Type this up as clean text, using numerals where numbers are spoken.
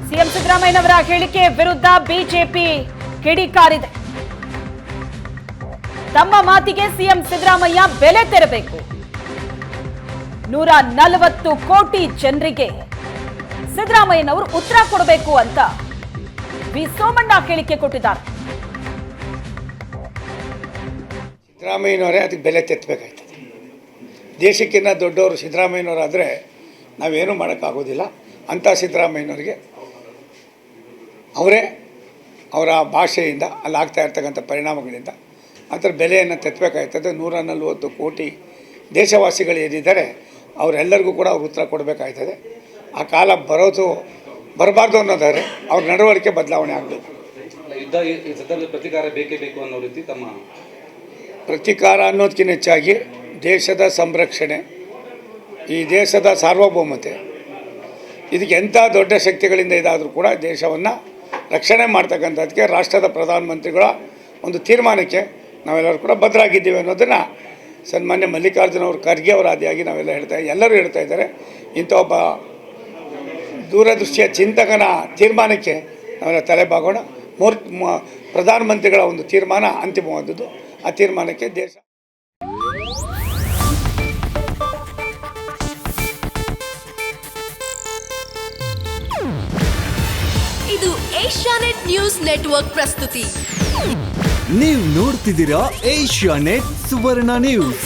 CM ಸಿದ್ದರಾಮಯ್ಯನವರ ಹೇಳಿಕೆ ವಿರುದ್ಧ ಬಿಜೆಪಿ ಕಿಡಿಕಾರಿದೆ. ತಮ್ಮ ಮಾತಿಗೆ ಸಿಎಂ ಸಿದ್ದರಾಮಯ್ಯ ಬೆಲೆ ತೆರಬೇಕು. 140 ಕೋಟಿ ಜನರಿಗೆ ಸಿದ್ದರಾಮಯ್ಯನವರು ಉತ್ತರ ಕೊಡಬೇಕು ಅಂತ ವಿ ಸೋಮಣ್ಣ ಹೇಳಿಕೆ ಕೊಟ್ಟಿದ್ದಾರೆ. ಸಿದ್ದರಾಮಯ್ಯನವರೇ ಅದಕ್ಕೆ ಬೆಲೆ ತೆತ್ತಬೇಕಾಯ್ತದೆ. ದೇಶಕ್ಕಿಂತ ದೊಡ್ಡವರು ಸಿದ್ದರಾಮಯ್ಯನವರಾದರೆ ನಾವೇನು ಮಾಡೋಕ್ಕಾಗೋದಿಲ್ಲ. ಅಂಥ ಸಿದ್ದರಾಮಯ್ಯನವರಿಗೆ ಅವರೇ ಅವರ ಭಾಷೆಯಿಂದ ಅಲ್ಲಿ ಆಗ್ತಾ ಇರ್ತಕ್ಕಂಥ ಪರಿಣಾಮಗಳಿಂದ ಅದರ ಬೆಲೆಯನ್ನು ತೆತ್ತಬೇಕಾಯ್ತದೆ. 140 ಕೋಟಿ ದೇಶವಾಸಿಗಳು ಏನಿದ್ದಾರೆ ಅವರೆಲ್ಲರಿಗೂ ಕೂಡ ಅವ್ರು ಉತ್ತರ ಕೊಡಬೇಕಾಯ್ತದೆ. ಆ ಕಾಲ ಬರಬಾರ್ದು ಅನ್ನೋದಾದರೆ ಅವ್ರ ನಡವಳಿಕೆ ಬದಲಾವಣೆ ಆಗಬೇಕು. ಪ್ರತಿಕಾರ ಬೇಕೇ ಬೇಕು ಅನ್ನೋ ರೀತಿ ತಮ್ಮ ಪ್ರತಿಕಾರ ಅನ್ನೋದಕ್ಕಿಂತ ಹೆಚ್ಚಾಗಿ ದೇಶದ ಸಂರಕ್ಷಣೆ, ಈ ದೇಶದ ಸಾರ್ವಭೌಮತೆ, ಇದಕ್ಕೆ ಎಂಥ ದೊಡ್ಡ ಶಕ್ತಿಗಳಿಂದ ಇದಾದರೂ ಕೂಡ ದೇಶವನ್ನು ರಕ್ಷಣೆ ಮಾಡ್ತಕ್ಕಂಥದ್ದಕ್ಕೆ ರಾಷ್ಟ್ರದ ಪ್ರಧಾನಮಂತ್ರಿಗಳ ಒಂದು ತೀರ್ಮಾನಕ್ಕೆ ನಾವೆಲ್ಲರೂ ಕೂಡ ಬದ್ಧರಾಗಿದ್ದೀವಿ ಅನ್ನೋದನ್ನು ಸನ್ಮಾನ್ಯ ಮಲ್ಲಿಕಾರ್ಜುನ ಅವರು ಖರ್ಗೆ ಅವರ ಆದಿಯಾಗಿ ನಾವೆಲ್ಲ ಎಲ್ಲರೂ ಹೇಳ್ತಾ ಇದ್ದಾರೆ. ಇಂಥ ಒಬ್ಬ ದೂರದೃಷ್ಟಿಯ ಚಿಂತಕನ ತೀರ್ಮಾನಕ್ಕೆ ನಾವೆಲ್ಲ ತಲೆಬಾಗೋಣ. ಪ್ರಧಾನಮಂತ್ರಿಗಳ ಒಂದು ತೀರ್ಮಾನ ಅಂತಿಮವಾದದ್ದು. ಆ ತೀರ್ಮಾನಕ್ಕೆ ದೇಶ ಇದು ಏಷ್ಯಾನೆಟ್ ನ್ಯೂಸ್ ನೆಟ್ವರ್ಕ್ ಪ್ರಸ್ತುತಿ. ನೀವು ನೋಡ್ತಿದ್ದೀರಾ ಏಷ್ಯಾನೆಟ್ ಸುವರ್ಣ ನ್ಯೂಸ್.